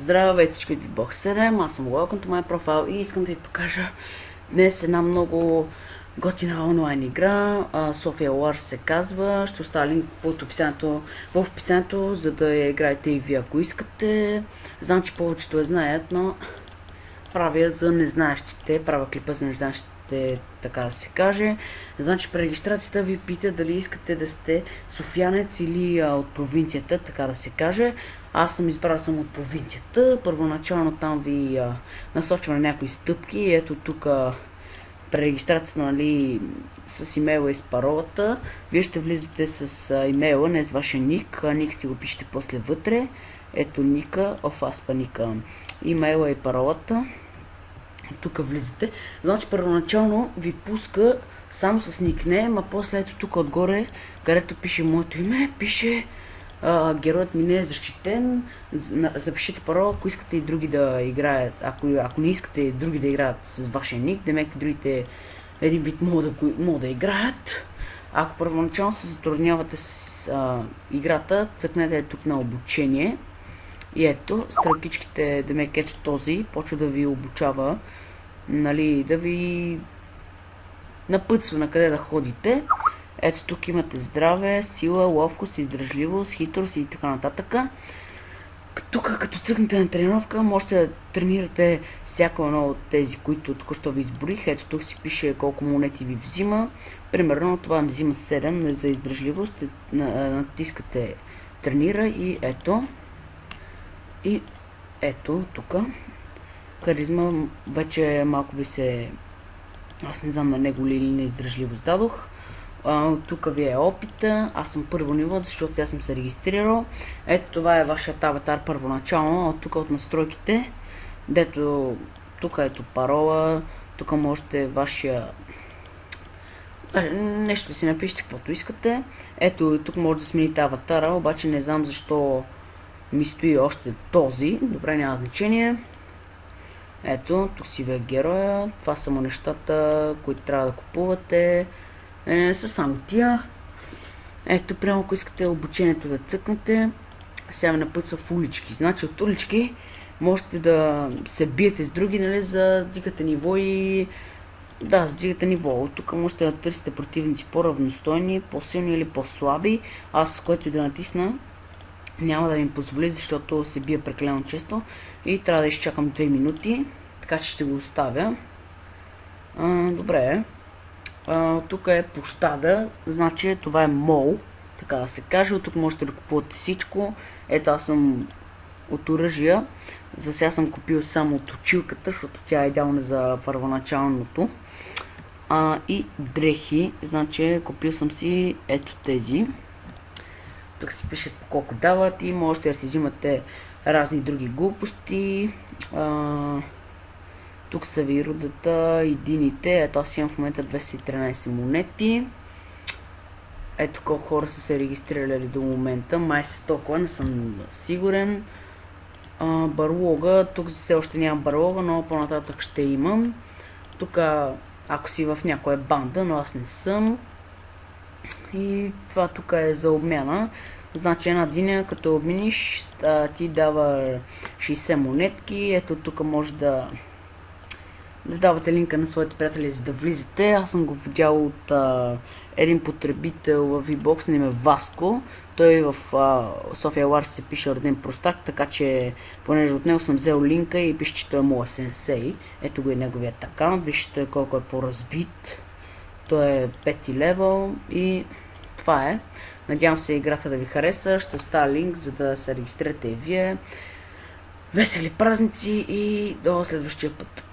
Здравейте всички от Box 7, аз съм Welcome to my profile и искам да ви покажа днес една много готина онлайн игра. Sophia Wars се казва. Ще оставя линк в описанието, за да я играете и вие, ако искате. Знам, че повечето я знаят, но правя за незнаещите, правя клипа за незнаещите, така да се каже. Значи при регистрацията ви пита дали искате да сте софиянец или от провинцията, така да се каже. Аз съм избрал съм от провинцията. Първоначално там ви насочва на някои стъпки. Ето тук при регистрацията, нали, с имейла и с паролата. Вие ще влизате с имейла, не с вашия ник. Ник си го пишете после вътре. Ето ника, аз паника. Имейла и паролата. Тук влизате. Значи първоначално ви пуска само с никнейм, а после ето тук отгоре, където пише моето име, пише героят ми не е защитен. Запишете парола, ако искате и други да играят. Ако не искате и други да играят с вашия ник, демек другите един вид могат да играят. Ако първоначално се затруднявате с играта, цъкнете тук на обучение. И ето, стрелкичките, демек ето този, почва да ви обучава, нали, да ви напътства на къде да ходите. Ето тук имате здраве, сила, ловкост, издръжливост, хитрост и така нататък. Тук като цъкнете на тренировка, можете да тренирате всяко едно от тези, които току-що ви изборих. Ето тук си пише колко монети ви взима. Примерно това ми взима 7 за издръжливост. Натискате тренира и ето. И ето тук. Харизма вече малко ви се... Аз не знам на него ли или на издръжливост дадох. Тук ви е опита, аз съм първо ниво, защото сега съм се регистрирал. Ето това е вашият аватар първоначално, от тук от настройките, дето тук ето парола, тук можете вашия... нещо да си напишете каквото искате. Ето тук може да смените аватара, обаче не знам защо ми стои още този, добре, няма значение. Ето, тук си ви е героя, това са му нещата, които трябва да купувате. Не са само тия. Ето, прямо ако искате обучението да цъкнете, сега ме напътства в улички. Значи от улички можете да се биете с други, нали, за дигате ниво и... Да, сдигате ниво. От тук можете да търсите противници по-равностойни, по-силни или по-слаби. Аз, което и да натисна, няма да ми позволи, защото се бия прекалено често и трябва да изчакам 2 минути, така че ще го оставя. Добре. Тук е площада, значи това е мол, така да се каже. От тук можете да купувате всичко. Ето аз съм от оръжия. За сега съм купил само от точилката, защото тя е идеална за първоначалното. И дрехи, значи купил съм си ето тези. Тук си пишат по колко дават и можете да си взимате разни други глупости. Тук са ви рудата, едините. Ето аз имам в момента 213 монети. Ето колко хора са се регистрирали до момента. Май са толкова, не съм сигурен. Барлога, тук все още нямам барлога, но по-нататък ще имам. Тук ако си в някоя банда, но аз не съм. И това тук е за обмяна. Значи една диня, като обмениш, ти дава 60 монетки. Ето тук може да давате линка на своите приятели, за да влизате. Аз съм го видял от един потребител в VBOX, на име Васко. Той в Sophia Wars се пише роден простак, така че понеже от него съм взел линка и пише, че той е моя сенсей. Ето го и неговият акаунт, вижте колко е по-развит. Той е 5 левел и това е. Надявам се играта да ви хареса. Ще оставя линк, за да се регистрирате и вие. Весели празници и до следващия път.